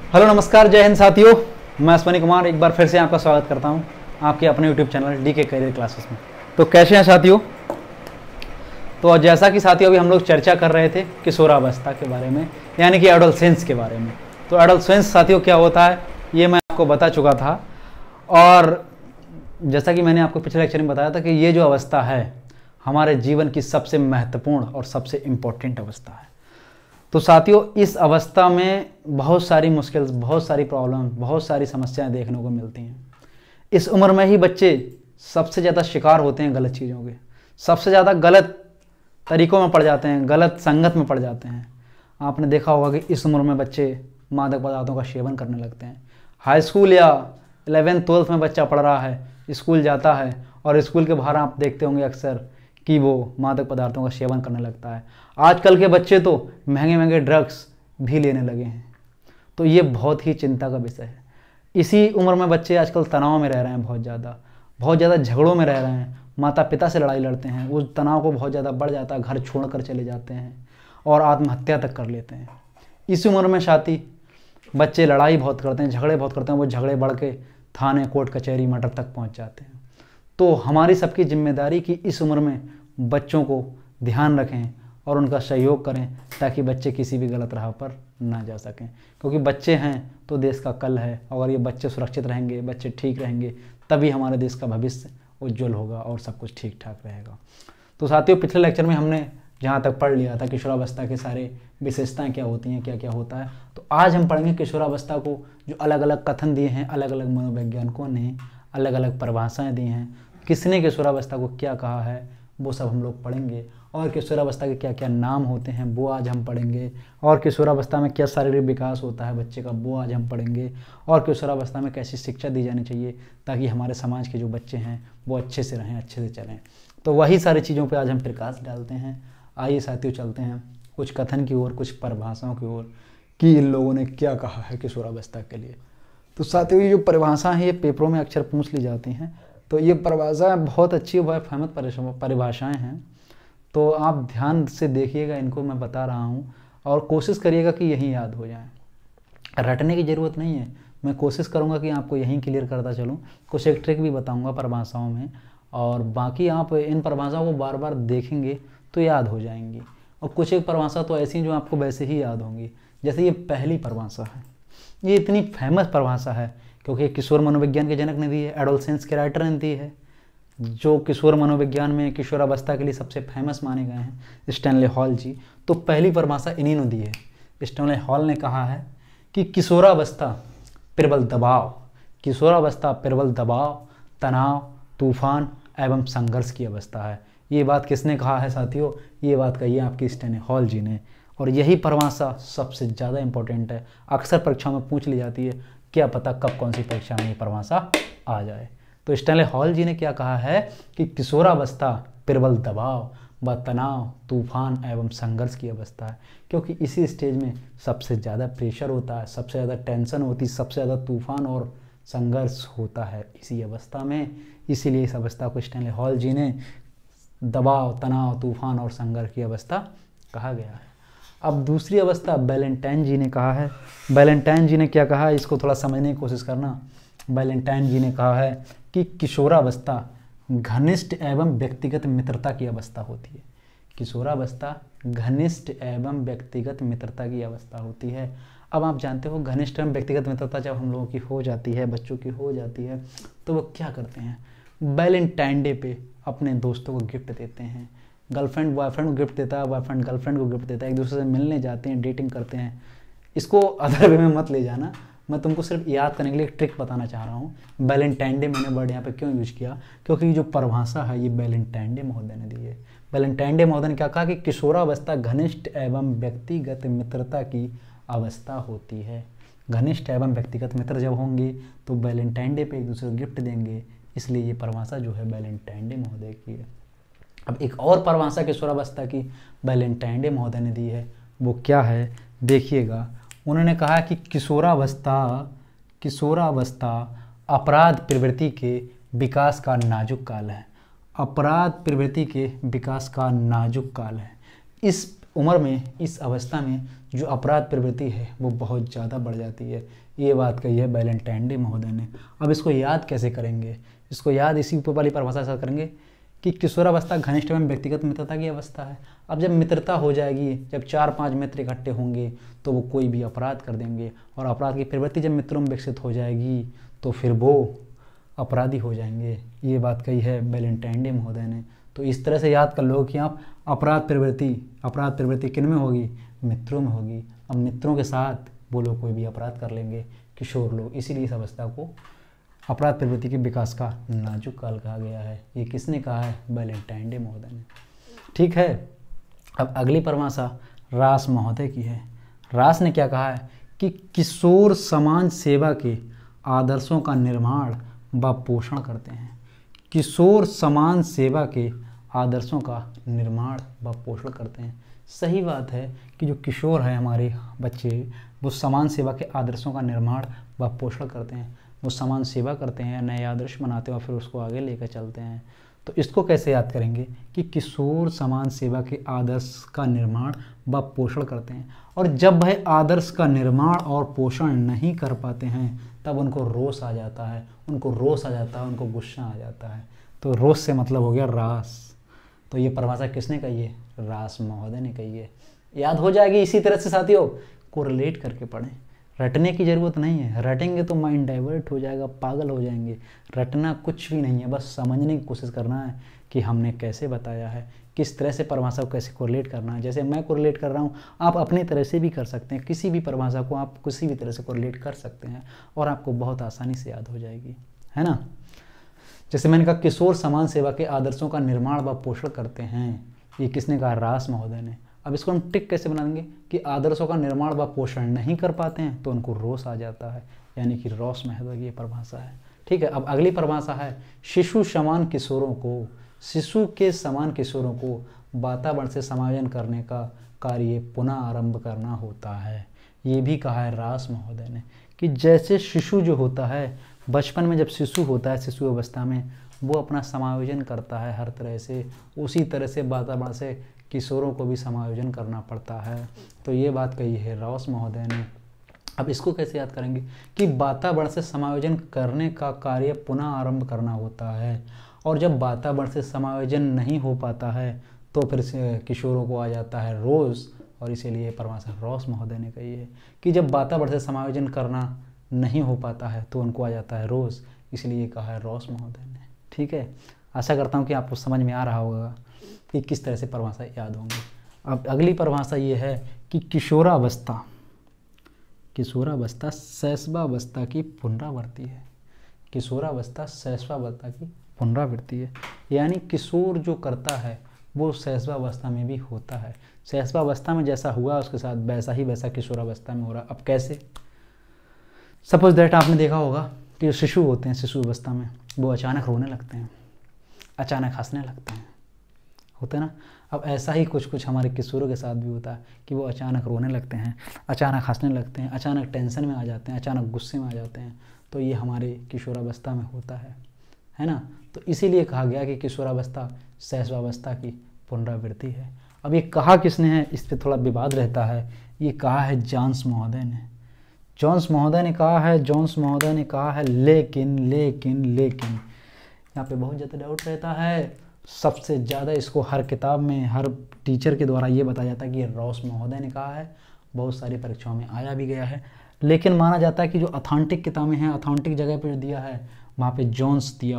Hello नमस्कार, जय हिंद साथियों। मैं अश्वनी कुमार एक बार फिर से आपका स्वागत करता हूं आपके अपने यूट्यूब चैनल डी के करियर क्लासेस में। तो कैसे हैं साथियों? तो जैसा कि साथियों अभी हम लोग चर्चा कर रहे थे किशोरावस्था के बारे में, यानी कि एडोलसेंस के बारे में। तो एडोलसेंस साथियों क्या होता है ये मैं आपको बता चुका था, और जैसा कि मैंने आपको पिछले लेक्चर में बताया था कि ये जो अवस्था है हमारे जीवन की सबसे महत्वपूर्ण और सबसे इम्पोर्टेंट अवस्था है। तो साथियों इस अवस्था में बहुत सारी मुश्किल, बहुत सारी प्रॉब्लम, बहुत सारी समस्याएं देखने को मिलती हैं। इस उम्र में ही बच्चे सबसे ज़्यादा शिकार होते हैं गलत चीज़ों के, सबसे ज़्यादा गलत तरीक़ों में पड़ जाते हैं, गलत संगत में पड़ जाते हैं। आपने देखा होगा कि इस उम्र में बच्चे मादक पदार्थों का सेवन करने लगते हैं। हाई स्कूल या 11th-12th में बच्चा पढ़ रहा है, स्कूल जाता है और स्कूल के बाहर आप देखते होंगे अक्सर कि वो मादक पदार्थों का सेवन करने लगता है। आजकल के बच्चे तो महंगे महंगे ड्रग्स भी लेने लगे हैं। तो ये बहुत ही चिंता का विषय है। इसी उम्र में बच्चे आजकल तनाव में रह रहे हैं, बहुत ज़्यादा झगड़ों में रह रहे हैं, माता पिता से लड़ाई लड़ते हैं, उस तनाव को बहुत ज़्यादा बढ़ जाता है, घर छोड़कर चले जाते हैं और आत्महत्या तक कर लेते हैं। इस उम्र में साथी बच्चे लड़ाई बहुत करते हैं, झगड़े बहुत करते हैं, वो झगड़े बढ़ के थाने, कोर्ट कचहरी, मर्डर तक पहुँच जाते हैं। तो हमारी सबकी जिम्मेदारी कि इस उम्र में बच्चों को ध्यान रखें और उनका सहयोग करें ताकि बच्चे किसी भी गलत राह पर ना जा सकें, क्योंकि बच्चे हैं तो देश का कल है। अगर ये बच्चे सुरक्षित रहेंगे, बच्चे ठीक रहेंगे, तभी हमारे देश का भविष्य उज्जवल होगा और सब कुछ ठीक ठाक रहेगा। तो साथियों पिछले लेक्चर में हमने जहाँ तक पढ़ लिया था किशोरावस्था के सारे विशेषताएं क्या होती हैं, क्या क्या होता है। तो आज हम पढ़ेंगे किशोरावस्था को जो अलग अलग कथन दिए हैं, अलग अलग मनोवैज्ञानिकों ने अलग अलग परिभाषाएँ दी हैं, किसने किशोरावस्था को क्या कहा है, वो सब हम लोग पढ़ेंगे। और किशोरावस्था के क्या क्या नाम होते हैं वो आज हम पढ़ेंगे। और किशोरावस्था में क्या शारीरिक विकास होता है बच्चे का वो आज हम पढ़ेंगे। और किशोरावस्था में कैसी शिक्षा दी जानी चाहिए ताकि हमारे समाज के जो बच्चे हैं वो अच्छे से रहें, अच्छे से चलें। तो वही सारी चीज़ों पे आज हम प्रकाश डालते हैं। आइए साथियों चलते हैं कुछ कथन की ओर, कुछ परिभाषाओं की ओर कि इन लोगों ने क्या कहा है किशोरावस्था के लिए। तो साथियों ये जो परिभाषा है ये पेपरों में अक्सर पूछ ली जाती हैं। तो ये परिभाषाएँ बहुत अच्छी व फेमस परिभाषाएँ हैं। तो आप ध्यान से देखिएगा, इनको मैं बता रहा हूँ और कोशिश करिएगा कि यही याद हो जाए। रटने की ज़रूरत नहीं है, मैं कोशिश करूँगा कि आपको यहीं क्लियर करता चलूँ। कुछ एक ट्रिक भी बताऊँगा परिभाषाओं में, और बाकी आप इन परिभाषाओं को बार बार देखेंगे तो याद हो जाएंगी। और कुछ एक परिभाषा तो ऐसी हैं जो आपको वैसे ही याद होंगी। जैसे ये पहली परिभाषा है, ये इतनी फेमस परिभाषा है क्योंकि किशोर मनोविज्ञान के जनक ने दी है, एडोलसेंस के राइटर ने दी है, जो किशोर मनोविज्ञान में किशोरावस्था के लिए सबसे फेमस माने गए हैं, स्टैनले हॉल जी। तो पहली परिभाषा इन्हीं ने दी है। स्टैनले हॉल ने कहा है कि किशोरावस्था प्रबल दबाव, किशोरावस्था प्रबल दबाव, तनाव, तूफान एवं संघर्ष की अवस्था है। ये बात किसने कहा है साथियों? ये बात कही है आपकी स्टैनले हॉल जी ने। और यही परिभाषा सबसे ज़्यादा इंपॉर्टेंट है, अक्सर परीक्षाओं में पूछ ली जाती है, क्या पता कब कौन सी परीक्षा में ये परिभाषा आ जाए। तो स्टैनले हॉल जी ने क्या कहा है कि किशोरावस्था प्रबल दबाव व तनाव, तूफान एवं संघर्ष की अवस्था है, क्योंकि इसी स्टेज में सबसे ज़्यादा प्रेशर होता है, सबसे ज़्यादा टेंशन होती है, सबसे ज़्यादा तूफान और संघर्ष होता है इसी अवस्था में। इसीलिए इस अवस्था को स्टैनले हॉल जी ने दबाव, तनाव, तूफान और संघर्ष की अवस्था कहा गया है। अब दूसरी अवस्था वैलेंटाइन जी ने कहा है। वैलेंटाइन जी ने क्या कहा है इसको थोड़ा समझने की कोशिश करना। वैलेंटाइन जी ने कहा है कि किशोरावस्था घनिष्ठ एवं व्यक्तिगत मित्रता की अवस्था होती है। किशोरावस्था घनिष्ठ एवं व्यक्तिगत मित्रता की अवस्था होती है। अब आप जानते हो घनिष्ठ एवं व्यक्तिगत मित्रता जब हम लोगों की हो जाती है, बच्चों की हो जाती है, तो वो क्या करते हैं? वैलेंटाइन डे पे अपने दोस्तों को गिफ्ट देते हैं। गर्लफ्रेंड बॉयफ्रेंड को गिफ्ट देता है, बॉयफ्रेंड गर्लफ्रेंड को गिफ्ट देता है, एक दूसरे से मिलने जाते हैं, डेटिंग करते हैं। इसको अदर वे में मत ले जाना, मैं तुमको सिर्फ याद करने के लिए एक ट्रिक बताना चाह रहा हूँ। वैलेंटाइन डे मैंने वर्ड यहाँ पे क्यों यूज किया? क्योंकि ये जो परिभाषा है ये वैलेंटाइन डे महोदय ने दी है। वैलेंटाइन डे महोदय ने क्या कहा कि किशोरावस्था घनिष्ठ एवं व्यक्तिगत मित्रता की अवस्था होती है। घनिष्ठ एवं व्यक्तिगत मित्र जब होंगे तो वैलेंटाइन डे पे एक दूसरे को गिफ्ट देंगे, इसलिए ये परिभाषा जो है वैलेंटाइन डे महोदय की है। अब एक और परिभाषा किशोरावस्था की वैलेंटाइन डे महोदय ने दी है, वो क्या है देखिएगा। उन्होंने कहा कि किशोरावस्था अपराध प्रवृत्ति के विकास का नाजुक काल है। अपराध प्रवृत्ति के विकास का नाजुक काल है। इस उम्र में, इस अवस्था में जो अपराध प्रवृत्ति है वो बहुत ज़्यादा बढ़ जाती है। ये बात कही है वैलेंटाइन डे महोदय ने। अब इसको याद कैसे करेंगे? इसको याद इसी ऊपर वाली परिभाषा से करेंगे कि किशोरावस्था घनिष्ठ एवं व्यक्तिगत मित्रता की अवस्था है। अब जब मित्रता हो जाएगी, जब 4-5 मित्र इकट्ठे होंगे तो वो कोई भी अपराध कर देंगे, और अपराध की प्रवृत्ति जब मित्रों में विकसित हो जाएगी तो फिर वो अपराधी हो जाएंगे। ये बात कही है वैलेंटाइन डे महोदय ने। तो इस तरह से याद कर लो कि आप अपराध प्रवृत्ति किन में होगी? मित्रों में होगी। अब मित्रों के साथ वो लोग कोई भी अपराध कर लेंगे, किशोर लोग। इसीलिए इस अवस्था को अपराध प्रवृत्ति के विकास का नाजुक काल कहा गया है। ये किसने कहा है? वैलेंटाइन डे महोदय ने। ठीक है, अब अगली परिभाषा रास महोदय की है। रास ने क्या कहा है कि किशोर समाज सेवा के आदर्शों का निर्माण व पोषण करते हैं। किशोर समाज सेवा के आदर्शों का निर्माण व पोषण करते हैं। सही बात है कि जो किशोर है हमारे बच्चे, वो समाज सेवा के आदर्शों का निर्माण व पोषण करते हैं। वो समाज सेवा करते हैं, नए आदर्श बनाते हैं और फिर उसको आगे लेकर चलते हैं। तो इसको कैसे याद करेंगे कि किशोर समाज सेवा के आदर्श का निर्माण व पोषण करते हैं। और जब वह आदर्श का निर्माण और पोषण नहीं कर पाते हैं तब उनको रोष आ जाता है, उनको गुस्सा आ जाता है। तो रोष से मतलब हो गया रास। तो ये परिभाषा किसने कही है? रास महोदय ने कही है। याद हो जाएगी इसी तरह से साथियों, कोरिलेट करके पढ़ें। रटने की ज़रूरत नहीं है, रटेंगे तो माइंड डाइवर्ट हो जाएगा, पागल हो जाएंगे। रटना कुछ भी नहीं है, बस समझने की कोशिश करना है कि हमने कैसे बताया है, किस तरह से परिभाषा को कैसे कोरिलेट करना है। जैसे मैं कोरिलेट कर रहा हूँ, आप अपनी तरह से भी कर सकते हैं। किसी भी परिभाषा को आप किसी भी तरह से कोरिलेट कर सकते हैं और आपको बहुत आसानी से याद हो जाएगी, है ना। जैसे मैंने कहा किशोर समाज सेवा के आदर्शों का निर्माण व पोषण करते हैं, ये किसने कहा? रास महोदय ने। अब इसको हम टिक कैसे बना देंगे कि आदर्शों का निर्माण व पोषण नहीं कर पाते हैं तो उनको रोष आ जाता है, यानी कि रोष महत्व की ये परिभाषा है। ठीक है, अब अगली परिभाषा है शिशु के समान किशोरों को वातावरण से समायोजन करने का कार्य पुनः आरंभ करना होता है। ये भी कहा है रास महोदय ने कि जैसे शिशु जो होता है, बचपन में जब शिशु होता है, शिशु अवस्था में वो अपना समायोजन करता है हर तरह से, उसी तरह से वातावरण से किशोरों को भी समायोजन करना पड़ता है। तो ये बात कही है रास महोदय ने। अब इसको कैसे याद करेंगे कि वातावरण से समायोजन करने का कार्य पुनः आरंभ करना होता है, और जब वातावरण से समायोजन नहीं हो पाता है तो फिर किशोरों को आ जाता है रोष, और इसीलिए परिभाषा रास महोदय ने कही है कि जब वातावरण से समायोजन करना नहीं हो पाता है तो उनको आ जाता है रोष, इसलिए कहा है रास महोदय ने। ठीक है, आशा करता हूँ कि आपको समझ में आ रहा होगा कि किस तरह से परिभाषा याद होंगी। अब अगली परिभाषा ये है कि किशोरावस्था शैशवावस्था की पुनरावृत्ति है। किशोरावस्था शैशवावस्था की पुनरावृत्ति है, यानी किशोर जो करता है वो शैशवावस्था में भी होता है। शैशवावस्था में जैसा हुआ उसके साथ वैसा किशोरावस्था में हो रहा। अब कैसे? सपोज दैट आपने देखा होगा कि जो शिशु होते हैं शिशु अवस्था में वो अचानक रोने लगते हैं, अचानक हंसने लगते हैं, होते ना। अब ऐसा ही कुछ हमारे किशोरों के साथ भी होता है कि वो अचानक रोने लगते हैं, अचानक हंसने लगते हैं, अचानक टेंशन में आ जाते हैं, अचानक गुस्से में आ जाते हैं। तो ये हमारे किशोरावस्था में होता है ना। तो इसीलिए कहा गया कि किशोरावस्था शैशवावस्था की पुनरावृत्ति है। अब ये कहा किसने है, इस पर थोड़ा विवाद रहता है। ये कहा है जॉन्स महोदय ने। जॉन्स महोदय ने कहा है लेकिन यहाँ पे बहुत ज़्यादा डाउट रहता है। सबसे ज़्यादा इसको हर किताब में हर टीचर के द्वारा ये बताया जाता है कि ये रास महोदय ने कहा है, बहुत सारी परीक्षाओं में आया भी गया है। लेकिन माना जाता है कि जो अथेंटिक किताबें हैं, अथेंटिक जगह पर दिया है वहाँ पे जॉन्स दिया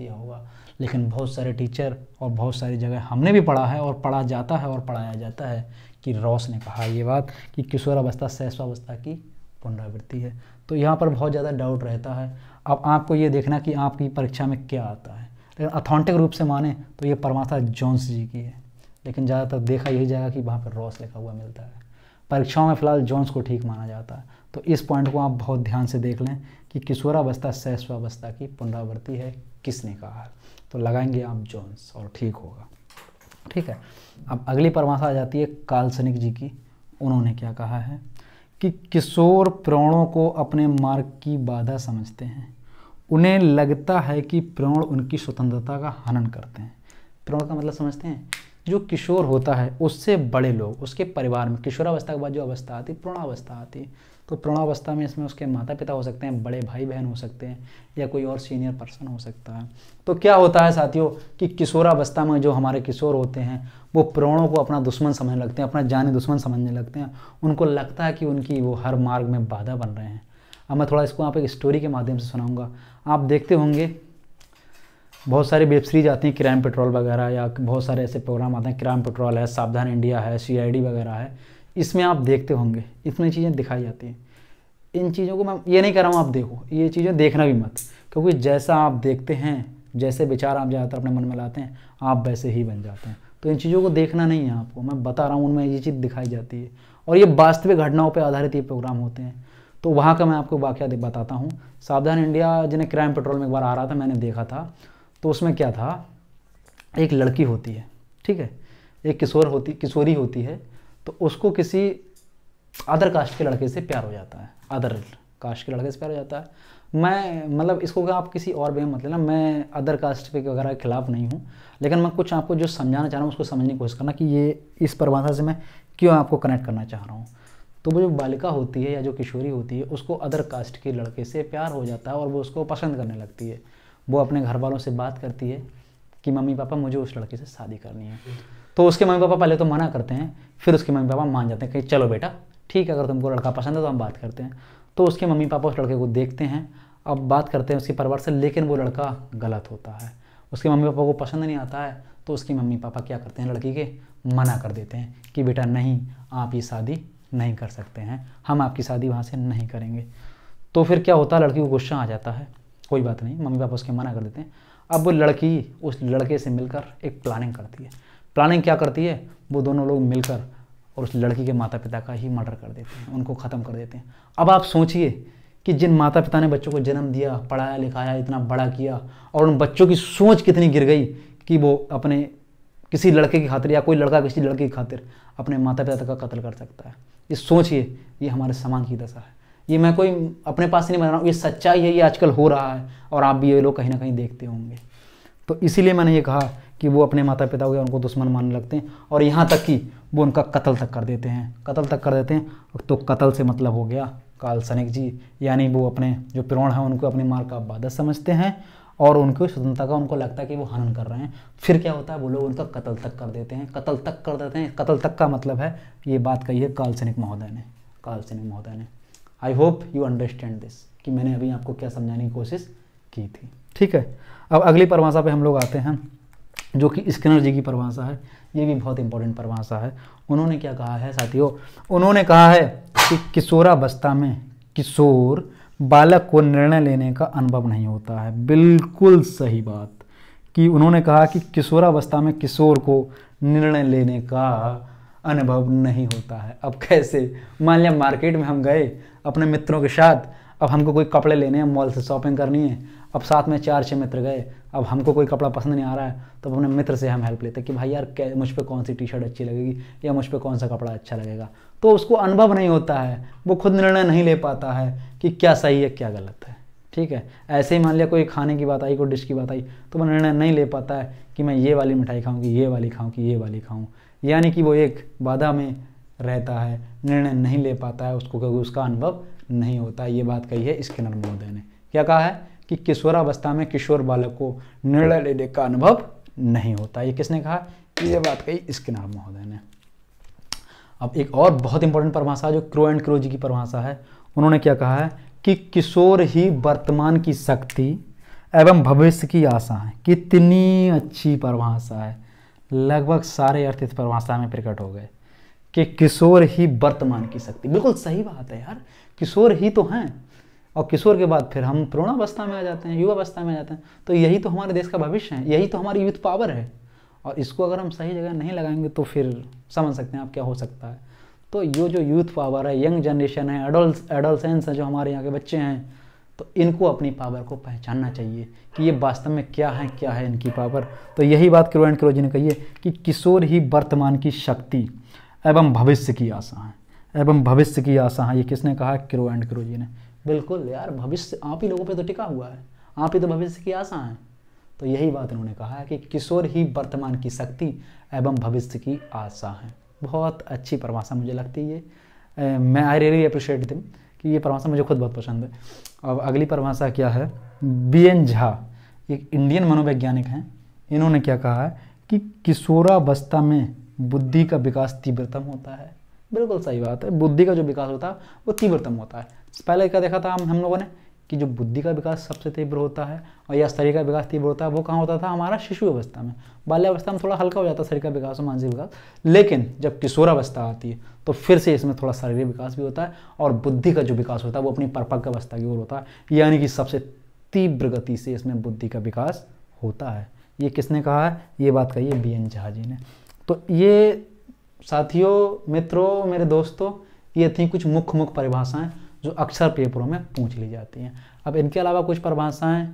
होगा। लेकिन बहुत सारे टीचर और बहुत सारी जगह हमने भी पढ़ा है और पढ़ा जाता है और पढ़ाया जाता है कि रास ने कहा ये बात कि किशोरावस्था शैशवावस्था की पुनरावृत्ति है। तो यहाँ पर बहुत ज़्यादा डाउट रहता है। अब आपको ये देखना कि आपकी परीक्षा में क्या आता है। लेकिन अथेंटिक रूप से माने तो ये परिभाषा जॉन्स जी की है, लेकिन ज़्यादातर देखा यही जाएगा कि वहाँ पर रास लिखा हुआ मिलता है। परीक्षाओं में फ़िलहाल जॉन्स को ठीक माना जाता है। तो इस पॉइंट को आप बहुत ध्यान से देख लें कि किशोरावस्था शैशवावस्था की पुनरावृत्ति है, किसने कहा है। तो लगाएंगे आप जॉन्स और ठीक होगा। ठीक है, अब अगली परिभाषा आ जाती है काल्सनिक जी की। उन्होंने क्या कहा है कि किशोर प्राणों को अपने मार्ग की बाधा समझते हैं। उन्हें लगता है कि प्राण उनकी स्वतंत्रता का हनन करते हैं। प्राण का मतलब समझते हैं, जो किशोर होता है उससे बड़े लोग उसके परिवार में, किशोरावस्था के बाद जो अवस्था आती है प्रौढ़ावस्था आती है, तो प्रौढ़ावस्था में इसमें उसके माता पिता हो सकते हैं, बड़े भाई बहन हो सकते हैं, या कोई और सीनियर पर्सन हो सकता है। तो क्या होता है साथियों कि किशोरावस्था में जो हमारे किशोर होते हैं वो प्रौढ़ों को अपना दुश्मन समझने लगते हैं, अपना जानी दुश्मन समझने लगते हैं। उनको लगता है कि उनकी वो हर मार्ग में बाधा बन रहे हैं। अब मैं थोड़ा इसको आप एक स्टोरी के माध्यम से सुनाऊंगा। आप देखते होंगे बहुत सारी वेब सीरीज आती हैं, क्राइम पेट्रोल वगैरह, या बहुत सारे ऐसे प्रोग्राम आते हैं, क्राइम पेट्रोल है, सावधान इंडिया है, CID वगैरह है। इसमें आप देखते होंगे इसमें चीज़ें दिखाई जाती हैं। इन चीज़ों को मैं ये नहीं कर रहा हूँ आप देखो, ये चीज़ें देखना भी मत, क्योंकि जैसा आप देखते हैं, जैसे विचार आप ज़्यादातर अपने मन में लाते हैं, आप वैसे ही बन जाते हैं। तो इन चीज़ों को देखना नहीं है आपको, मैं बता रहा हूँ उनमें ये चीज़ दिखाई जाती है, और ये वास्तविक घटनाओं पर आधारित ये प्रोग्राम होते हैं। तो वहाँ का मैं आपको वाक़या बताता हूँ। सावधान इंडिया जिन्हें क्राइम पेट्रोल में एक बार आ रहा था, मैंने देखा था। तो उसमें क्या था, एक लड़की होती है, ठीक है, एक किशोरी होती है, तो उसको किसी अदर कास्ट के लड़के से प्यार हो जाता है, अदर कास्ट के लड़के से प्यार हो जाता है। मैं मतलब इसको क्या आप किसी और वे में मत लेना, मैं अदर कास्ट पे वगैरह के खिलाफ नहीं हूँ, लेकिन मैं कुछ आपको जो समझाना चाह रहा हूँ उसको समझने की कोशिश करना कि ये इस परिभाषा से मैं क्यों आपको कनेक्ट करना चाह रहा हूँ। तो वो जो बालिका होती है या जो किशोरी होती है उसको अदर कास्ट के लड़के से प्यार हो जाता है और वो उसको पसंद करने लगती है। वो अपने घर वालों से बात करती है कि मम्मी पापा मुझे उस लड़के से शादी करनी है। तो उसके मम्मी पापा पहले तो मना करते हैं, फिर उसके मम्मी पापा मान जाते हैं कि चलो बेटा ठीक है, अगर तुमको लड़का पसंद है तो हम बात करते हैं। तो उसके मम्मी पापा उस लड़के को देखते हैं, अब बात करते हैं उसके परिवार से, लेकिन वो लड़का गलत होता है, उसके मम्मी पापा को पसंद नहीं आता है। तो उसके मम्मी पापा क्या करते हैं, लड़की के मना कर देते हैं कि बेटा नहीं, आप ये शादी नहीं कर सकते हैं, हम आपकी शादी वहाँ से नहीं करेंगे। तो फिर क्या होता है, लड़की को गुस्सा आ जाता है, कोई बात नहीं, मम्मी पापा उसके मना कर देते हैं। अब वो लड़की उस लड़के से मिलकर एक प्लानिंग करती है। प्लानिंग क्या करती है, वो दोनों लोग मिलकर और उस लड़की के माता पिता का ही मर्डर कर देते हैं, उनको ख़त्म कर देते हैं। अब आप सोचिए कि जिन माता पिता ने बच्चों को जन्म दिया, पढ़ाया लिखाया, इतना बड़ा किया, और उन बच्चों की सोच कितनी गिर गई कि वो अपने किसी लड़के की खातिर या कोई लड़का किसी लड़के की खातिर अपने माता पिता का कत्ल कर सकता है। ये सोचिए, ये हमारे समाज की दशा है। ये मैं कोई अपने पास ही नहीं बना रहा हूँ, ये सच्चाई है, ये आजकल हो रहा है और आप भी ये लोग कहीं ना कहीं देखते होंगे। तो इसीलिए मैंने ये कहा कि वो अपने माता पिता को उनको दुश्मन मानने लगते हैं और यहाँ तक कि वो उनका कत्ल तक कर देते हैं, कत्ल तक कर देते हैं। तो कत्ल से मतलब हो गया काल्पनिक जी, यानी वो अपने जो प्रण है उनको अपनी मार का बादल समझते हैं और उनको स्वतंत्रता का उनको लगता है कि वो हनन कर रहे हैं। फिर क्या होता है, वो लोग उनका कत्ल तक कर देते हैं, कत्ल तक कर देते हैं। कत्ल तक का मतलब है, ये बात कही है काल्पनिक महोदय ने। I hope you understand this, कि मैंने अभी आपको क्या समझाने की कोशिश की थी। ठीक है, अब अगली परिभाषा पे हम लोग आते हैं, जो कि स्किनर जी की परिभाषा है। ये भी बहुत इंपॉर्टेंट परिभाषा है। उन्होंने क्या कहा है साथियों, उन्होंने कहा है कि किशोरावस्था में किशोर बालक को निर्णय लेने का अनुभव नहीं होता है। बिल्कुल सही बात, कि उन्होंने कहा कि किशोरावस्था में किशोर को निर्णय लेने का अनुभव नहीं होता है। अब कैसे, मान लिया मार्केट में हम गए अपने मित्रों के साथ, अब हमको कोई कपड़े लेने हैं, मॉल से शॉपिंग करनी है, अब साथ में 4-6 मित्र गए, अब हमको कोई कपड़ा पसंद नहीं आ रहा है तो अपने मित्र से हम हेल्प लेते हैं कि भाई यार मुझ पे कौन सी टी-शर्ट अच्छी लगेगी या मुझ पे कौन सा कपड़ा अच्छा लगेगा। तो उसको अनुभव नहीं होता है, वो खुद निर्णय नहीं ले पाता है कि क्या सही है क्या गलत है। ठीक है, ऐसे ही मान लिया कोई खाने की बात आई, कोई डिश की बात आई, तो वो निर्णय नहीं ले पाता है कि मैं ये वाली मिठाई खाऊँ कि ये वाली खाऊँ कि ये वाली खाऊँ, यानी कि वो एक बाधा में रहता है, निर्णय नहीं ले पाता है उसको, क्योंकि उसका अनुभव नहीं होता। ये बात कही है स्किनर महोदय ने। क्या कहा है कि किशोरावस्था में किशोर बालक को निर्णय लेने का अनुभव नहीं होता। ये किसने कहा, ये बात कही स्किनर महोदय ने। अब एक और बहुत इंपॉर्टेंट परिभाषा जो क्रो एंड क्रो जी की परिभाषा है, उन्होंने क्या कहा है कि किशोर ही वर्तमान की शक्ति एवं भविष्य की आशा है। कितनी अच्छी परिभाषा है, लगभग सारे अर्थ इस परिभाषा में प्रकट हो गए कि किशोर ही वर्तमान की शक्ति। बिल्कुल सही बात है यार, किशोर ही तो हैं, और किशोर के बाद फिर हम प्रौढ़ावस्था में आ जाते हैं, युवावस्था में आ जाते हैं। तो यही तो हमारे देश का भविष्य है, यही तो हमारी यूथ पावर है, और इसको अगर हम सही जगह नहीं लगाएंगे तो फिर समझ सकते हैं आप क्या हो सकता है। तो ये जो यूथ पावर है, यंग जनरेशन है, एडोलसेंस है, जो हमारे यहाँ के बच्चे हैं, तो इनको अपनी पावर को पहचानना चाहिए कि ये वास्तव में क्या है इनकी पावर। तो यही बात क्रो एंड क्रो जी ने कही है कि किशोर ही वर्तमान की शक्ति एवं भविष्य की आशा है, एवं भविष्य की आशा है। ये किसने कहा, क्रो एंड क्रो जी ने। बिल्कुल यार, भविष्य आप ही लोगों पे तो टिका हुआ है, आप ही तो भविष्य की आशा हैं। तो यही बात इन्होंने कहा है कि किशोर ही वर्तमान की शक्ति एवं भविष्य की आशा है। बहुत अच्छी परिभाषा मुझे लगती है ये, मैं आई रियली अप्रिशिएट दिम कि ये परिभाषा मुझे खुद बहुत पसंद है। अब अगली परिभाषा क्या है, BN झा एक इंडियन मनोवैज्ञानिक हैं, इन्होंने क्या कहा है कि किशोरावस्था में बुद्धि का विकास तीव्रतम होता है। बिल्कुल सही बात है, बुद्धि का जो विकास होता है वो तीव्रतम होता है। पहले क्या देखा था हम लोगों ने कि जो बुद्धि का विकास सबसे तीव्र होता है और या शरीर का विकास तीव्र होता है वो कहाँ होता था, हमारा शिशु अवस्था में। बाल्यावस्था में थोड़ा हल्का हो जाता है शरीर का विकास और मानसिक विकास, लेकिन जब किशोरावस्था आती है तो फिर से इसमें थोड़ा शारीरिक विकास भी होता है और बुद्धि का जो विकास होता है वो अपनी परिपक्व अवस्था की ओर होता है, यानी कि सबसे तीव्र गति से इसमें बुद्धि का विकास होता है। ये किसने कहा है, ये बात कही है BN झा जी ने। तो ये साथियों, मित्रों, मेरे दोस्तों, ये थी कुछ मुख्य परिभाषाएं जो अक्सर पेपरों में पूछ ली जाती हैं। अब इनके अलावा कुछ परिभाषाएं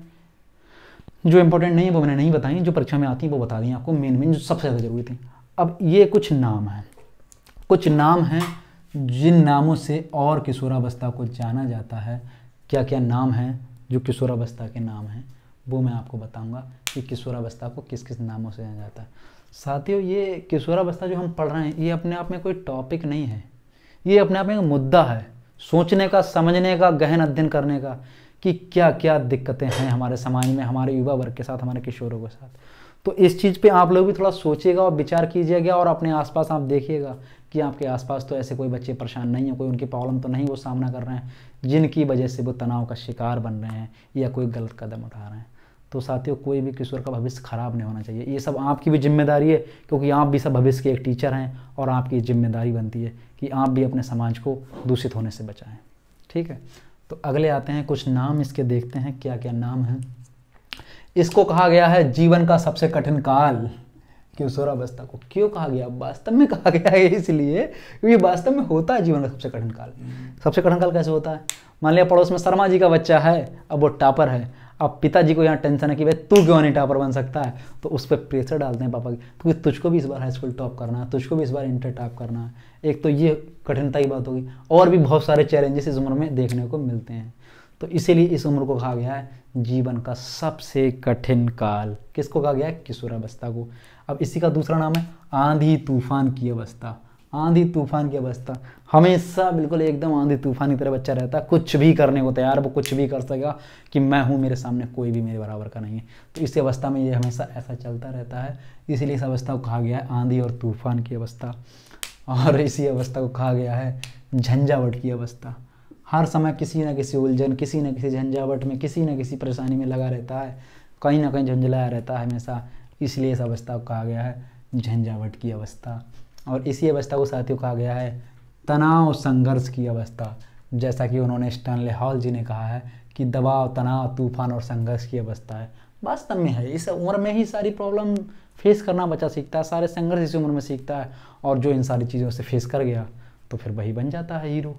जो इंपॉर्टेंट नहीं है वो मैंने नहीं बताई, जो परीक्षा में आती हैं वो बता दी आपको, मेन जो सबसे ज़्यादा जरूरी थी। अब ये कुछ नाम हैं जिन नामों से और किशोरावस्था को जाना जाता है। क्या क्या नाम हैं जो किशोरावस्था के नाम हैं वो मैं आपको बताऊंगा कि किशोरावस्था को किस किस नामों से जाना जाता है। साथियों, ये किशोरावस्था जो हम पढ़ रहे हैं ये अपने आप में कोई टॉपिक नहीं है, ये अपने आप में एक मुद्दा है सोचने का, समझने का, गहन अध्ययन करने का कि क्या क्या दिक्कतें हैं हमारे समाज में, हमारे युवा वर्ग के साथ, हमारे किशोरों के साथ। तो इस चीज़ पे आप लोग भी थोड़ा सोचिएगा और विचार कीजिएगा और अपने आसपास आप देखिएगा कि आपके आसपास तो ऐसे कोई बच्चे परेशान नहीं है, कोई उनकी प्रॉब्लम तो नहीं वो सामना कर रहे हैं जिनकी वजह से वो तनाव का शिकार बन रहे हैं या कोई गलत कदम उठा रहे हैं। तो साथियों, कोई भी किशोर का भविष्य खराब नहीं होना चाहिए। ये सब आपकी भी जिम्मेदारी है, क्योंकि आप भी सब भविष्य के एक टीचर हैं और आपकी जिम्मेदारी बनती है कि आप भी अपने समाज को दूषित होने से बचाएं। ठीक है, तो अगले आते हैं कुछ नाम इसके, देखते हैं क्या क्या नाम हैं। इसको कहा गया है जीवन का सबसे कठिन काल। किशोरावस्था को क्यों कहा गया, वास्तव में कहा गया है इसलिए क्योंकि वास्तव में होता है जीवन का सबसे कठिन काल। सबसे कठिन काल कैसे होता है, मान लिया पड़ोस में शर्मा जी का बच्चा है, अब वो टॉपर है, अब पिताजी को यहाँ टेंशन है कि भाई तू क्यों नहीं टॉपर बन सकता है, तो उस पर प्रेशर डालते हैं पापा की, क्योंकि तुझको भी इस बार हाई स्कूल टॉप करना है, तुझको भी इस बार इंटर टॉप करना है। एक तो ये कठिनता की बात होगी, और भी बहुत सारे चैलेंजेस इस उम्र में देखने को मिलते हैं। तो इसीलिए इस उम्र को कहा गया है जीवन का सबसे कठिन काल। किसको कहा गया है, किशोरावस्था को। अब इसी का दूसरा नाम है आंधी तूफान की अवस्था। आंधी तूफान की अवस्था, हमेशा बिल्कुल एकदम आंधी तूफान की तरह बच्चा रहता है, कुछ भी करने को तैयार, वो कुछ भी कर सकेगा कि मैं हूँ, मेरे सामने कोई भी मेरे बराबर का नहीं है। तो इस अवस्था में ये हमेशा ऐसा चलता रहता है, इसलिए इस अवस्था को कहा गया है आंधी और तूफान की अवस्था। और इसी अवस्था को कहा गया है झंझावट की अवस्था। हर समय किसी न किसी उलझन, किसी न किसी झंझावट में, किसी न किसी परेशानी में लगा रहता है, कहीं ना कहीं झंझलाया रहता है हमेशा, इसलिए इस अवस्था को कहा गया है झंझावट की अवस्था। और इसी अवस्था को साथियों कहा गया है तनाव संघर्ष की अवस्था। जैसा कि उन्होंने स्टैनले हॉल जी ने कहा है कि दबाव, तनाव, तूफान और संघर्ष की अवस्था है। वास्तव में है, इस उम्र में ही सारी प्रॉब्लम फेस करना बच्चा सीखता है, सारे संघर्ष इस उम्र में सीखता है, और जो इन सारी चीज़ों से फेस कर गया तो फिर वही बन जाता है हीरो।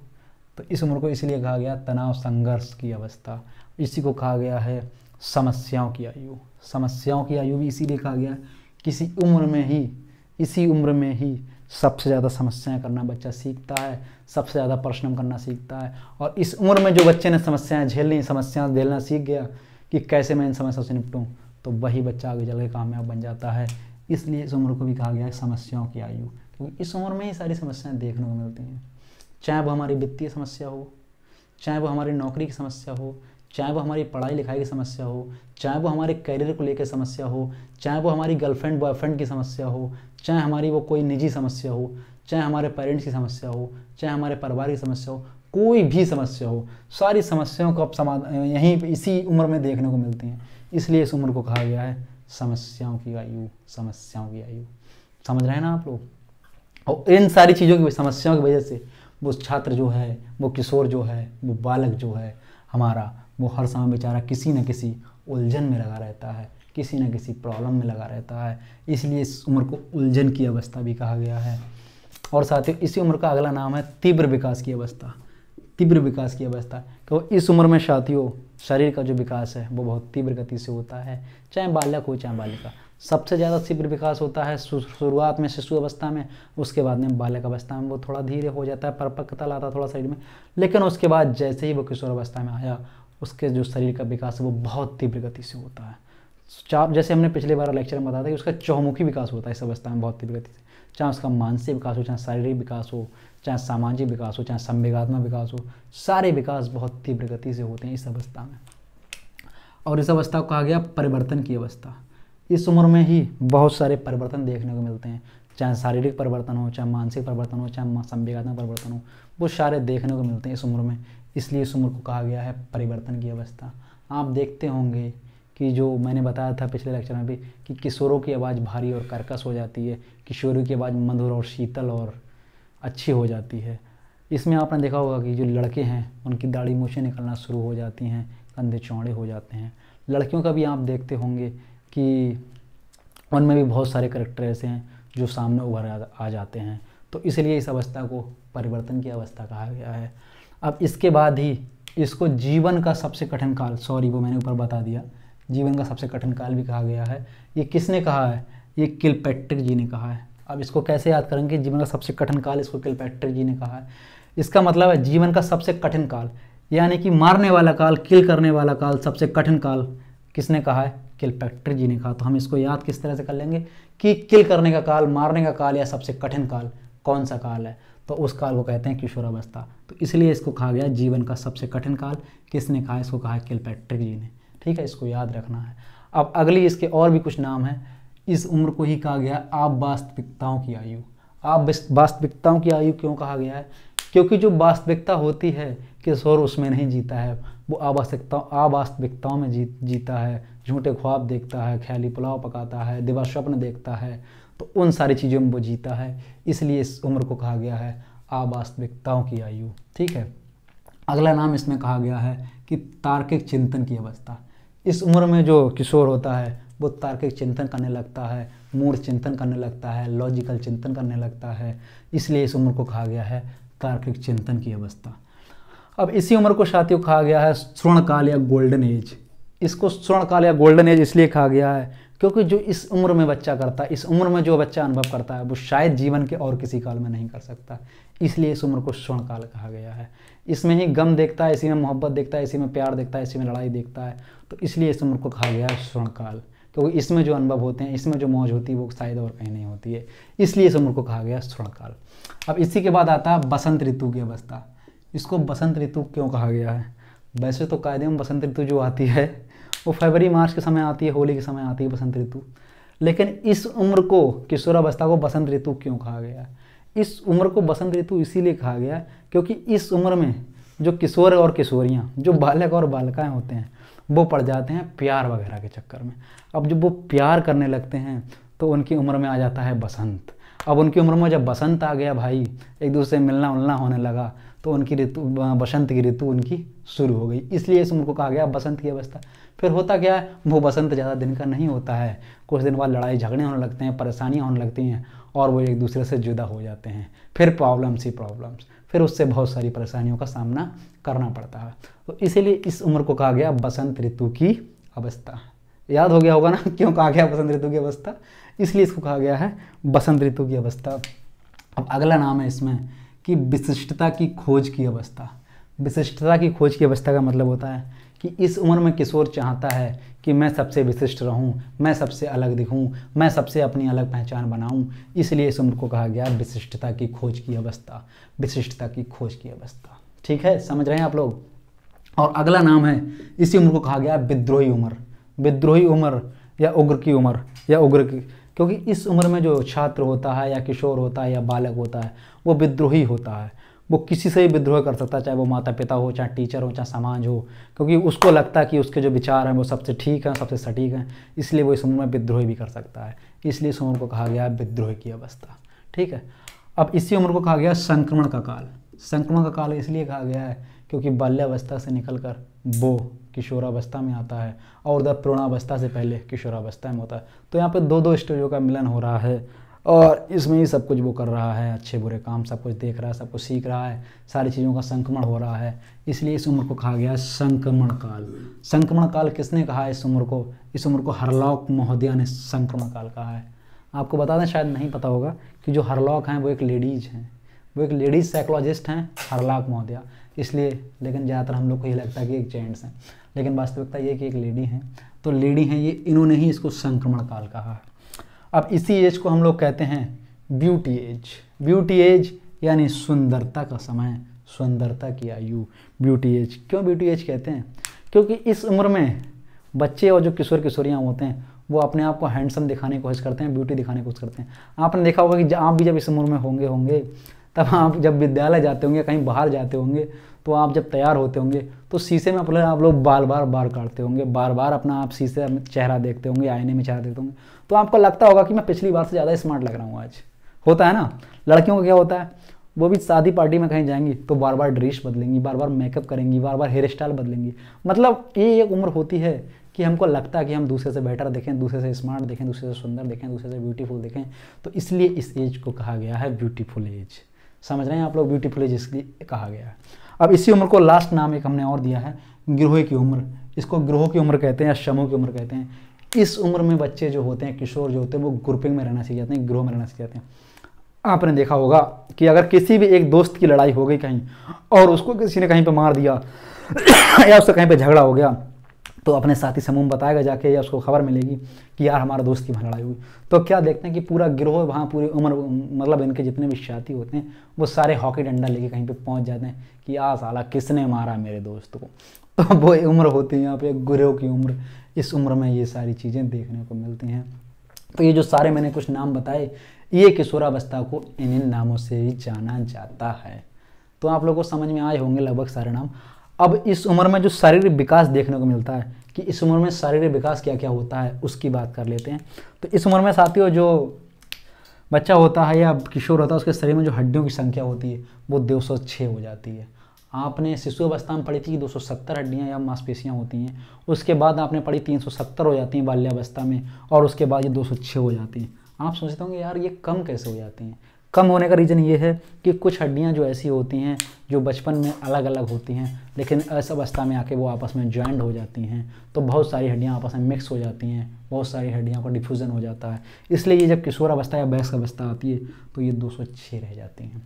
तो इस उम्र को इसलिए कहा गया तनाव संघर्ष की अवस्था। इसी को कहा गया है समस्याओं की आयु। समस्याओं की आयु भी इसीलिए कहा गया है, किसी उम्र में ही, इसी उम्र में ही सबसे ज़्यादा समस्याएं करना बच्चा सीखता है, सबसे ज़्यादा परिश्रम करना सीखता है। और इस उम्र में जो बच्चे ने समस्याएं झेलनी, समस्याएं झेलना सीख गया कि कैसे मैं इन समस्याओं से निपटूं, तो वही बच्चा आगे चल के कामयाब बन जाता है। इसलिए इस उम्र को भी कहा गया है समस्याओं की आयु, क्योंकि इस उम्र में ही सारी समस्याएं देखने को मिलती हैं। चाहे वो हमारी वित्तीय समस्या हो, चाहे वो हमारी नौकरी की समस्या हो, चाहे वो हमारी पढ़ाई लिखाई की समस्या हो, चाहे वो हमारे करियर को लेकर समस्या हो, चाहे वो हमारी गर्लफ्रेंड बॉयफ्रेंड की समस्या हो, चाहे हमारी वो कोई निजी समस्या हो, चाहे हमारे पेरेंट्स की समस्या हो, चाहे हमारे परिवार की समस्या हो, कोई भी समस्या हो, सारी समस्याओं को अब समाधान यहीं इसी उम्र में देखने को मिलती हैं। इसलिए इस उम्र को कहा गया है समस्याओं की आयु। समस्याओं की आयु, समझ रहे हैं ना आप लोग। और इन सारी चीज़ों की समस्याओं की वजह से वो छात्र जो है, वो किशोर जो है, वो बालक जो है हमारा, वो हर समय बेचारा किसी न किसी उलझन में लगा रहता है, किसी न किसी प्रॉब्लम में लगा रहता है। इसलिए इस उम्र को उलझन की अवस्था भी कहा गया है। और साथ ही इसी उम्र का अगला नाम है तीव्र विकास की अवस्था। तीव्र विकास की अवस्था, तो इस उम्र में साथियों शरीर का जो विकास है वो बहुत तीव्र गति से होता है, चाहे बालक हो चाहे बालिका। सबसे ज़्यादा तीव्र विकास होता है शुरुआत में शिशु अवस्था में, उसके बाद में बालक अवस्था में वो थोड़ा धीरे हो जाता है, परिपक्वता लाता है थोड़ा शरीर में। लेकिन उसके बाद जैसे ही वो किशोर अवस्था में आया, उसके जो शरीर का विकास है वो बहुत तीव्र गति से होता है। जैसे हमने पिछले बार लेक्चर में बताया था कि उसका चौमुखी विकास होता है इस अवस्था में बहुत तीव्र गति से, चाहे उसका मानसिक विकास हो, चाहे शारीरिक विकास हो, चाहे सामाजिक विकास हो, चाहे संवेगात्मक विकास हो, सारे विकास बहुत तीव्र गति से होते हैं इस अवस्था में। और इस अवस्था को कहा गया परिवर्तन की अवस्था। इस उम्र में ही बहुत सारे परिवर्तन देखने को मिलते हैं, चाहे शारीरिक परिवर्तन हो, चाहे मानसिक परिवर्तन हो, चाहे संवेगात्मक परिवर्तन हो, वो सारे देखने को मिलते हैं इस उम्र में। इसलिए इस उम्र को कहा गया है परिवर्तन की अवस्था। आप देखते होंगे कि जो मैंने बताया था पिछले लेक्चर में भी कि किशोरों की आवाज़ भारी और कर्कश हो जाती है, किशोरी की आवाज़ मधुर और शीतल और अच्छी हो जाती है। इसमें आपने देखा होगा कि जो लड़के हैं उनकी दाढ़ी मूछें निकलना शुरू हो जाती हैं, कंधे चौड़े हो जाते हैं। लड़कियों का भी आप देखते होंगे कि उनमें भी बहुत सारे करैक्टर ऐसे हैं जो सामने उभर आ जाते हैं। तो इसलिए इस अवस्था को परिवर्तन की अवस्था कहा गया है। अब इसके बाद ही इसको जीवन का सबसे कठिन काल, सॉरी वो मैंने ऊपर बता दिया, जीवन का सबसे कठिन काल भी कहा गया है। ये किसने कहा है? ये किलपैट्रिक जी ने कहा है। अब इसको कैसे याद करेंगे? जीवन का सबसे कठिन काल इसको किलपैट्रिक जी ने कहा है। इसका मतलब है जीवन का सबसे कठिन काल, यानी कि मारने वाला काल, किल करने वाला काल, सबसे कठिन काल किसने कहा है? किलपैट्रिक जी ने कहा। तो हम इसको याद किस तरह से कर लेंगे कि किल करने का काल, मारने का काल या सबसे कठिन काल कौन सा काल है? तो उस काल को कहते हैं किशोरावस्था। तो इसलिए इसको कहा गया जीवन का सबसे कठिन काल। किसने कहा? इसको कहा है किलपैट्रिक जी ने। ठीक है, इसको याद रखना है। अब अगली इसके और भी कुछ नाम हैं। इस उम्र को ही कहा गया आवास्तविकताओं की आयु। वास्तविकताओं की आयु क्यों कहा गया है? क्योंकि जो वास्तविकता होती है किशोर उसमें नहीं जीता है, वो अवास्तविकताओं में जीता है, झूठे ख्वाब देखता है, ख्याली पुलाव पकाता है, दिवा स्वप्न देखता है, तो उन सारी चीज़ों में वो जीता है। इसलिए इस उम्र को कहा गया है अवास्तविकताओं की आयु। ठीक है, अगला नाम इसमें कहा गया है कि तार्किक चिंतन की अवस्था। इस उम्र में जो किशोर होता है वो तार्किक चिंतन करने लगता है, मूढ़ चिंतन करने लगता है, लॉजिकल चिंतन करने लगता है। इसलिए इस उम्र को कहा गया है तार्किक चिंतन की अवस्था। अब इसी उम्र को साथियों कहा गया है स्वर्णकाल या गोल्डन एज। इसको स्वर्णकाल या गोल्डन एज इसलिए कहा गया है क्योंकि जो इस उम्र में बच्चा करता है, इस उम्र में जो बच्चा अनुभव करता है वो शायद जीवन के और किसी काल में नहीं कर सकता। इसलिए इस उम्र को स्वर्णकाल कहा गया है। इसमें ही गम देखता है, इसी में मोहब्बत देखता है, इसी में प्यार देखता है, इसी में लड़ाई देखता है। तो इसलिए इस उम्र को कहा गया है स्वर्णकाल, क्योंकि इसमें जो अनुभव होते हैं, इसमें जो मौज होती है वो शायद और कहीं नहीं होती है। इसलिए इस उम्र को कहा गया स्वर्णकाल। अब इसी के बाद आता है बसंत ऋतु की अवस्था। इसको बसंत ऋतु क्यों कहा गया है? वैसे तो कायदे में बसंत ऋतु जो आती है वो फरवरी मार्च के समय आती है, होली के समय आती है बसंत ऋतु। लेकिन इस उम्र को, किशोरावस्था को बसंत ऋतु क्यों कहा गया है? इस उम्र को बसंत ऋतु इसीलिए कहा गया क्योंकि इस उम्र में जो किशोर और किशोरियाँ, जो बालक और बालिकाएँ होते हैं, वो पड़ जाते हैं प्यार वगैरह के चक्कर में। अब जब वो प्यार करने लगते हैं तो उनकी उम्र में आ जाता है बसंत। अब उनकी उम्र में जब बसंत आ गया भाई, एक दूसरे से मिलना उलना होने लगा, तो उनकी ऋतु, बसंत की ऋतु उनकी शुरू हो गई। इसलिए इस उम्र को कहा गया बसंत की अवस्था। फिर होता क्या है, वो बसंत ज़्यादा दिन का नहीं होता है। कुछ दिन बाद लड़ाई झगड़े होने लगते हैं, परेशानियाँ होने लगती हैं और वो एक दूसरे से जुदा हो जाते हैं। फिर प्रॉब्लम्स ही प्रॉब्लम्स, फिर उससे बहुत सारी परेशानियों का सामना करना पड़ता है। तो इसीलिए इस उम्र को कहा गया बसंत ऋतु की अवस्था। याद हो गया होगा ना क्यों कहा गया बसंत ऋतु की अवस्था? इसलिए इसको कहा गया है बसंत ऋतु की अवस्था। अब अगला नाम है इसमें कि विशिष्टता की खोज की अवस्था। विशिष्टता की खोज की अवस्था का मतलब होता है कि इस उम्र में किशोर चाहता है कि मैं सबसे विशिष्ट रहूं, मैं सबसे अलग दिखूं, मैं सबसे अपनी अलग पहचान बनाऊं। इसलिए इस उम्र को कहा गया विशिष्टता की खोज की अवस्था। विशिष्टता की खोज की अवस्था, ठीक है, समझ रहे हैं आप लोग? और अगला नाम है, इसी उम्र को कहा गया विद्रोही उम्र। विद्रोही उम्र या उग्र की उम्र या उग्र की, क्योंकि इस उम्र में जो छात्र होता है या किशोर होता है या बालक होता है वो विद्रोही होता है। वो किसी से भी विद्रोह कर सकता है, चाहे वो माता पिता हो, चाहे टीचर हो, चाहे समाज हो, क्योंकि उसको लगता है कि उसके जो विचार हैं वो सबसे ठीक हैं, सबसे सटीक हैं। इसलिए वो इस उम्र में विद्रोही भी कर सकता है। इसलिए इस उम्र को कहा गया विद्रोह की अवस्था, ठीक है। अब इसी उम्र को कहा गया संक्रमण का काल। संक्रमण का काल इसलिए कहा गया है क्योंकि बाल्यावस्था से निकलकर वो किशोरावस्था में आता है और उधर प्रौढ़ावस्था से पहले किशोरावस्था में होता है। तो यहाँ पे दो स्टेजों का मिलन हो रहा है और इसमें ही सब कुछ वो कर रहा है, अच्छे बुरे काम सब कुछ देख रहा है, सब कुछ सीख रहा है, सारी चीज़ों का संक्रमण हो रहा है। इसलिए इस उम्र को कहा गया संक्रमण काल। संक्रमण काल किसने कहा है इस उम्र को? इस उम्र को हरलॉक महोदया ने संक्रमण काल कहा है। आपको बता दें, शायद नहीं पता होगा कि जो हरलॉक हैं वो एक लेडीज़ हैं, वो एक लेडीज़ साइकोलॉजिस्ट हैं हरलॉक महोदया। इसलिए लेकिन ज़्यादातर हम लोग को ये लगता है कि एक जेंट्स हैं, लेकिन वास्तविकता ये कि एक लेडी हैं। तो लेडी हैं ये, इन्होंने ही इसको संक्रमण काल कहा है। अब इसी एज को हम लोग कहते हैं ब्यूटी एज। ब्यूटी एज यानी सुंदरता का समय, सुंदरता की आयु, ब्यूटी एज। क्यों ब्यूटी एज कहते हैं? क्योंकि इस उम्र में बच्चे और जो किशोर किशोरियाँ होते हैं वो अपने आप को हैंडसम दिखाने की कोशिश करते हैं, ब्यूटी दिखाने की कोशिश करते हैं। आपने देखा होगा कि आप भी जब इस उम्र में होंगे तब आप जब विद्यालय जाते होंगे, कहीं बाहर जाते होंगे, तो आप जब तैयार होते होंगे तो शीशे में अपने आप लोग बार काटते होंगे, बार बार अपना आप शीशे में चेहरा देखते होंगे, आईने में चेहरा देखते होंगे, तो आपको लगता होगा कि मैं पिछली बार से ज़्यादा स्मार्ट लग रहा हूँ आज। होता है ना। लड़कियों का क्या होता है, वो भी शादी पार्टी में कहीं जाएंगी तो बार बार ड्रेस बदलेंगी, बार बार मेकअप करेंगी, बार बार हेयर स्टाइल बदलेंगी। मतलब ये एक उम्र होती है कि हमको लगता है कि हम दूसरे से बेटर दिखें, दूसरे से स्मार्ट दिखें, दूसरे से सुंदर दिखें, दूसरे से ब्यूटीफुल दिखें। तो इसलिए इस एज को कहा गया है ब्यूटीफुल एज। समझ रहे हैं आप लोग, ब्यूटीफुल एज इसलिए कहा गया है। अब इसी उम्र को लास्ट नाम एक हमने और दिया है, गिरोह की उम्र। इसको गिरोह की उम्र कहते हैं या समूह की उम्र कहते हैं। इस उम्र में बच्चे जो होते हैं, किशोर जो होते हैं, वो ग्रुपिंग में रहना सीख जाते हैं, गिरोह में रहना सीख जाते हैं। आपने देखा होगा कि अगर किसी भी एक दोस्त की लड़ाई हो गई कहीं और उसको किसी ने कहीं पे मार दिया या उससे कहीं पे झगड़ा हो गया, तो अपने साथी समूह में बताएगा जाके, या उसको खबर मिलेगी कि यार हमारा दोस्त की वहाँ लड़ाई हुई। तो क्या देखते हैं कि पूरा गिरोह वहाँ पूरी उम्र, मतलब इनके जितने भी साथी होते हैं वो सारे हॉकी डंडा लेके कहीं पे पहुँच जाते हैं कि आ साला किसने मारा मेरे दोस्त को। तो वो उम्र होती है यहाँ पे गिरोह की उम्र। इस उम्र में ये सारी चीज़ें देखने को मिलती हैं। तो ये जो सारे मैंने कुछ नाम बताए, ये किशोरावस्था को इन नामों से ही जाना जाता है। तो आप लोगों को समझ में आए होंगे लगभग सारे नाम। अब इस उम्र में जो शारीरिक विकास देखने को मिलता है कि इस उम्र में शारीरिक विकास क्या क्या होता है, उसकी बात कर लेते हैं। तो इस उम्र में साथियों जो बच्चा होता है या किशोर होता है, उसके शरीर में जो हड्डियों की संख्या होती है वो 206 हो जाती है। आपने शिशु अवस्था में पढ़ी थी कि 270 हड्डियाँ या मांसपेशियाँ होती हैं, उसके बाद आपने पढ़ी 370 हो जाती हैं बाल्यावस्था में, और उसके बाद ये 206 हो जाती हैं। आप सोचते होंगे यार ये कम कैसे हो जाती हैं? कम होने का रीज़न ये है कि कुछ हड्डियाँ जो ऐसी होती हैं जो बचपन में अलग अलग होती हैं, लेकिन इस अवस्था में आके वो आपस में ज्वाइंट हो जाती हैं, तो बहुत सारी हड्डियाँ आपस में मिक्स हो जाती हैं, बहुत सारी हड्डियों का डिफ्यूज़न हो जाता है। इसलिए ये जब किशोर अवस्था या वयस्क अवस्था आती है तो ये 206 रह जाती हैं।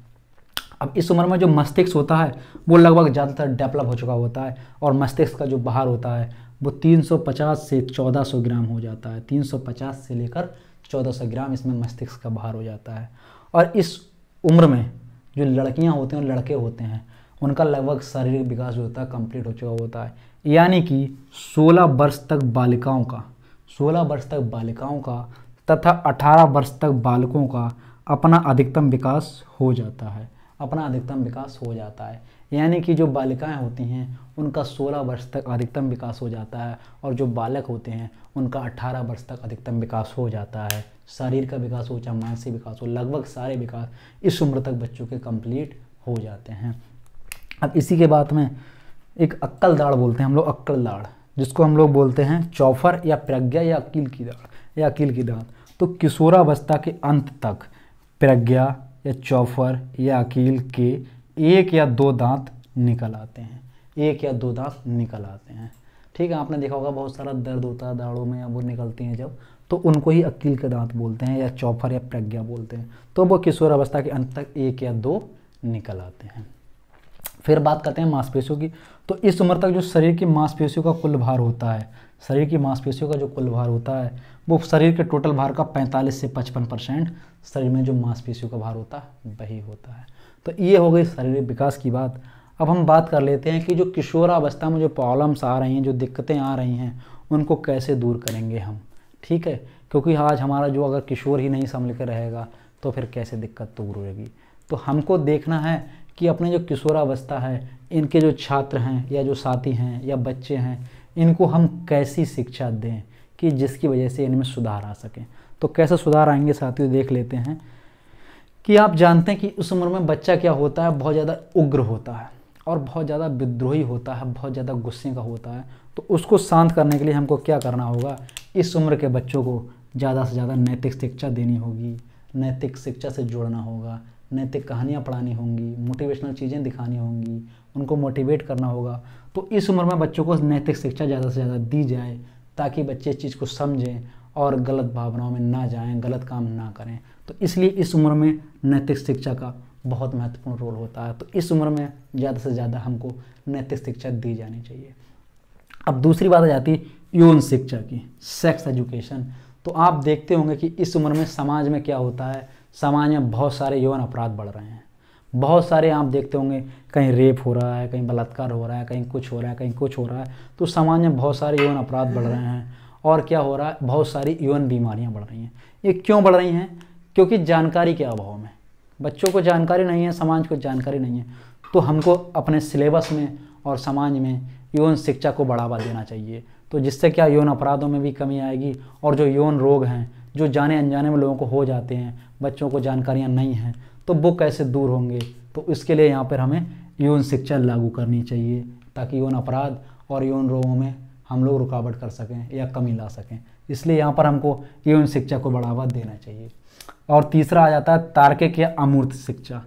अब इस उम्र में जो मस्तिष्क होता है वो लगभग ज़्यादातर डेवलप हो चुका होता है, और मस्तिष्क का जो भार होता है वो 350 से 1400 ग्राम हो जाता है। 350 से लेकर 1400 ग्राम इसमें मस्तिष्क का भार हो जाता है। और इस उम्र में जो लड़कियां होती हैं और लड़के होते हैं, उनका लगभग शारीरिक विकास जो होता है कंप्लीट हो चुका होता है। यानी कि 16 वर्ष तक बालिकाओं का, 16 वर्ष तक बालिकाओं का तथा 18 वर्ष तक बालकों का अपना अधिकतम विकास हो जाता है, अपना अधिकतम विकास हो जाता है। यानी कि जो बालिकाएं होती हैं उनका 16 वर्ष तक अधिकतम विकास हो जाता है, और जो बालक होते हैं उनका 18 वर्ष तक अधिकतम विकास हो जाता है। शरीर का विकास हो चाहे मानसिक विकास हो, लगभग सारे विकास इस उम्र तक बच्चों के कंप्लीट हो जाते हैं। अब इसी के बाद में एक अक्कल दाढ़ बोलते हैं हम लोग, अक्कल दाढ़, जिसको हम लोग बोलते हैं चौफर या प्रज्ञा या अकील की दाढ़ या अकील की दाढ़। तो किशोरावस्था के अंत तक प्रज्ञा या चौफर या अकील के 1 या 2 दांत निकल आते हैं, 1 या 2 दांत निकल आते हैं। ठीक है, आपने देखा होगा बहुत सारा दर्द होता है दाढ़ों में, या वो निकलती हैं जब, तो उनको ही अकील के दांत बोलते हैं या चौफर या प्रज्ञा बोलते हैं। तो वो किशोर अवस्था के अंत तक 1 या 2 निकल आते हैं। फिर बात करते हैं मांसपेशियों की। तो इस उम्र तक जो शरीर की मांसपेशियों का कुल भार होता है, शरीर की मांसपेशियों का जो कुल भार होता है वो शरीर के टोटल भार का 45 से 55% शरीर में जो मांसपेशियों का भार होता है वही होता है। तो ये हो गई शारीरिक विकास की बात। अब हम बात कर लेते हैं कि जो किशोरावस्था में जो प्रॉब्लम्स आ रही हैं, जो दिक्कतें आ रही हैं, उनको कैसे दूर करेंगे हम। ठीक है, क्योंकि आज हमारा जो अगर किशोर ही नहीं संभल के रहेगा तो फिर कैसे दिक्कत दूर होगी। तो हमको देखना है कि अपने जो किशोरावस्था है, इनके जो छात्र हैं या जो साथी हैं या बच्चे हैं, इनको हम कैसी शिक्षा दें कि जिसकी वजह से इनमें सुधार आ सके। तो कैसे सुधार आएंगे साथियों, देख लेते हैं। कि आप जानते हैं कि उस उम्र में बच्चा क्या होता है, बहुत ज़्यादा उग्र होता है और बहुत ज़्यादा विद्रोही होता है, बहुत ज़्यादा गुस्से का होता है। तो उसको शांत करने के लिए हमको क्या करना होगा, इस उम्र के बच्चों को ज़्यादा से ज़्यादा नैतिक शिक्षा देनी होगी, नैतिक शिक्षा से जोड़ना होगा, नैतिक कहानियाँ पढ़ानी होंगी, मोटिवेशनल चीज़ें दिखानी होंगी, उनको मोटिवेट करना होगा। तो इस उम्र में बच्चों को नैतिक शिक्षा ज़्यादा से ज़्यादा दी जाए ताकि बच्चे इस चीज़ को समझें और गलत भावनाओं में ना जाएं, गलत काम ना करें। तो इसलिए इस उम्र में नैतिक शिक्षा का बहुत महत्वपूर्ण रोल होता है। तो इस उम्र में ज़्यादा से ज़्यादा हमको नैतिक शिक्षा दी जानी चाहिए। अब दूसरी बात आ जाती है यौन शिक्षा की, सेक्स एजुकेशन। तो आप देखते होंगे कि इस उम्र में समाज में क्या होता है, समाज में बहुत सारे यौन अपराध बढ़ रहे हैं। बहुत सारे आप देखते होंगे कहीं रेप हो रहा है, कहीं बलात्कार हो रहा है, कहीं कुछ हो रहा है, कहीं कुछ हो रहा है। तो समाज में बहुत सारे यौन अपराध बढ़ रहे हैं। और क्या हो रहा है, बहुत सारी यौन बीमारियां बढ़ रही हैं। ये क्यों बढ़ रही हैं? क्योंकि जानकारी के अभाव में, बच्चों को जानकारी नहीं है, समाज को जानकारी नहीं है। तो हमको अपने सिलेबस में और समाज में यौन शिक्षा को बढ़ावा देना चाहिए। तो जिससे क्या, यौन अपराधों में भी कमी आएगी, और जो यौन रोग हैं जो जाने अनजाने में लोगों को हो जाते हैं, बच्चों को जानकारियाँ नहीं हैं, तो वो कैसे दूर होंगे। तो इसके लिए यहाँ पर हमें यौन शिक्षा लागू करनी चाहिए, ताकि यौन अपराध और यौन रोगों में हम लोग रुकावट कर सकें या कमी ला सकें। इसलिए यहाँ पर हमको यौन शिक्षा को बढ़ावा देना चाहिए। और तीसरा आ जाता है तार्किक या अमूर्त शिक्षा।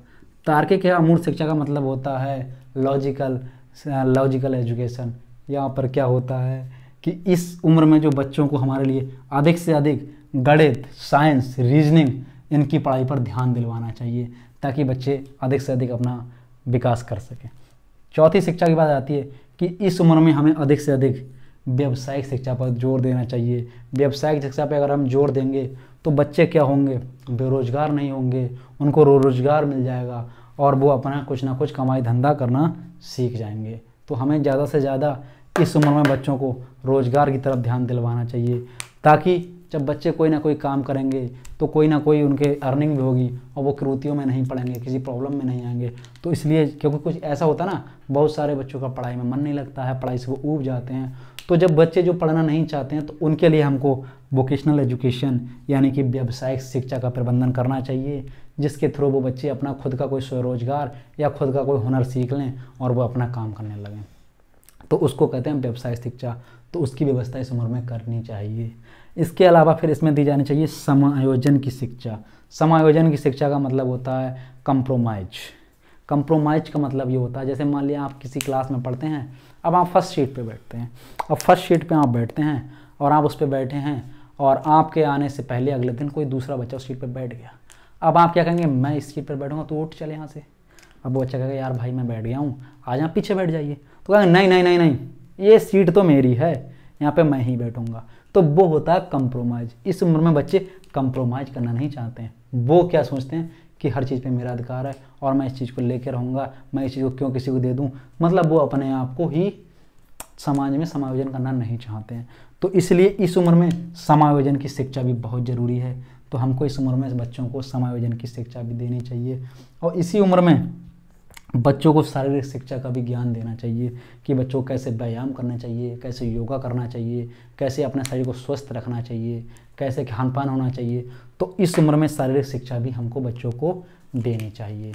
तार्किक या अमूर्त शिक्षा का मतलब होता है लॉजिकल एजुकेशन। यहाँ पर क्या होता है कि इस उम्र में जो बच्चों को हमारे लिए अधिक से अधिक गणित, साइंस, रीजनिंग, इनकी पढ़ाई पर ध्यान दिलवाना चाहिए, ताकि बच्चे अधिक से अधिक अपना विकास कर सकें। चौथी शिक्षा की बात आती है कि इस उम्र में हमें अधिक से अधिक व्यावसायिक शिक्षा पर जोर देना चाहिए। व्यावसायिक शिक्षा पर अगर हम जोर देंगे तो बच्चे क्या होंगे, बेरोजगार नहीं होंगे, उनको रोजगार मिल जाएगा और वो अपना कुछ ना कुछ कमाई धंधा करना सीख जाएंगे। तो हमें ज़्यादा से ज़्यादा इस उम्र में बच्चों को रोजगार की तरफ ध्यान दिलवाना चाहिए, ताकि जब बच्चे कोई ना कोई काम करेंगे तो कोई ना कोई उनके अर्निंग भी होगी और वो कुरीतियों में नहीं पड़ेंगे, किसी प्रॉब्लम में नहीं आएंगे। तो इसलिए, क्योंकि कुछ ऐसा होता ना, बहुत सारे बच्चों का पढ़ाई में मन नहीं लगता है, पढ़ाई से वो ऊब जाते हैं। तो जब बच्चे जो पढ़ना नहीं चाहते हैं तो उनके लिए हमको वोकेशनल एजुकेशन यानी कि व्यावसायिक शिक्षा का प्रबंधन करना चाहिए, जिसके थ्रू वो बच्चे अपना खुद का कोई स्वरोजगार या खुद का कोई हुनर सीख लें और वो अपना काम करने लगें। तो उसको कहते हैं व्यावसायिक शिक्षा। तो उसकी व्यवस्था इस उम्र में करनी चाहिए। इसके अलावा फिर इसमें दी जानी चाहिए समायोजन की शिक्षा। समायोजन की शिक्षा का मतलब होता है कंप्रोमाइज। कंप्रोमाइज का मतलब ये होता है, जैसे मान लिया आप किसी क्लास में पढ़ते हैं, अब आप फर्स्ट शीट पे बैठते हैं, अब फर्स्ट शीट पे आप बैठते हैं और आप उस पर बैठे हैं और आपके आने से पहले अगले दिन कोई दूसरा बच्चा उस सीट पर बैठ गया। अब आप क्या कहेंगे, मैं इस सीट पर बैठूंगा, तो उठ चले यहाँ से। अब वो बच्चा कहेगा, यार भाई मैं बैठ गया हूँ, आज आप पीछे बैठ जाइए। तो कहेंगे नहीं नहीं नहीं नहीं, ये सीट तो मेरी है, यहाँ पे मैं ही बैठूंगा। तो वो होता है कंप्रोमाइज़। इस उम्र में बच्चे कंप्रोमाइज़ करना नहीं चाहते हैं। वो क्या सोचते हैं कि हर चीज़ पे मेरा अधिकार है और मैं इस चीज़ को लेकर रहूँगा, मैं इस चीज़ को क्यों किसी को दे दूँ। मतलब वो अपने आप को ही समाज में समायोजन करना नहीं चाहते हैं। तो इसलिए इस उम्र में समायोजन की शिक्षा भी बहुत ज़रूरी है। तो हमको इस उम्र में बच्चों को समायोजन की शिक्षा भी देनी चाहिए। और इसी उम्र में बच्चों को शारीरिक शिक्षा का भी ज्ञान देना चाहिए कि बच्चों को कैसे व्यायाम करना चाहिए, कैसे योगा करना चाहिए, कैसे अपने शरीर को स्वस्थ रखना चाहिए, कैसे खान पान होना चाहिए। तो इस उम्र में शारीरिक शिक्षा भी हमको बच्चों को देनी चाहिए।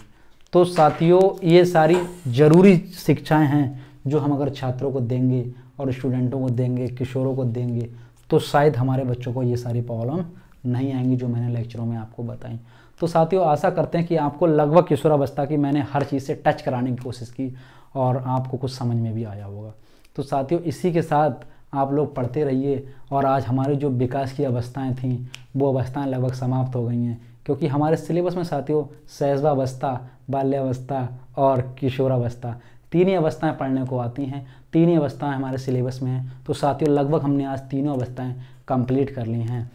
तो साथियों, ये सारी ज़रूरी शिक्षाएं हैं जो हम अगर छात्रों को देंगे और स्टूडेंटों को देंगे, किशोरों को देंगे, तो शायद हमारे बच्चों को ये सारी प्रॉब्लम नहीं आएंगी जो मैंने लेक्चरों में आपको बताई। तो साथियों, आशा करते हैं कि आपको लगभग किशोरावस्था की मैंने हर चीज़ से टच कराने की कोशिश की और आपको कुछ समझ में भी आया होगा। तो साथियों, इसी के साथ आप लोग पढ़ते रहिए। और आज हमारी जो विकास की अवस्थाएं थीं वो अवस्थाएं लगभग समाप्त हो गई हैं, क्योंकि हमारे सिलेबस में साथियों शैशवावस्था, बाल्यावस्था और किशोरावस्था तीन ही अवस्थाएं पढ़ने को आती हैं। तीन ही अवस्थाएं हमारे सिलेबस में हैं। तो साथियों, लगभग हमने आज तीनों अवस्थाएं कंप्लीट कर ली हैं।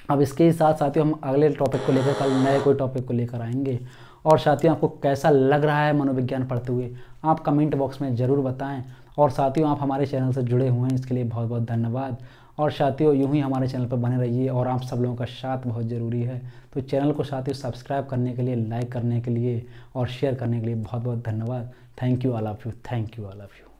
अब इसके ही साथ साथियों हम अगले टॉपिक को लेकर कल नए कोई टॉपिक को लेकर आएंगे। और साथियों, आपको कैसा लग रहा है मनोविज्ञान पढ़ते हुए आप कमेंट बॉक्स में ज़रूर बताएं। और साथियों, आप हमारे चैनल से जुड़े हुए हैं, इसके लिए बहुत बहुत धन्यवाद। और साथियों, यूं ही हमारे चैनल पर बने रहिए और आप सब लोगों का साथ बहुत ज़रूरी है। तो चैनल को साथियों सब्सक्राइब करने के लिए, लाइक करने के लिए और शेयर करने के लिए बहुत बहुत धन्यवाद। Thank you all of you. Thank you all of you.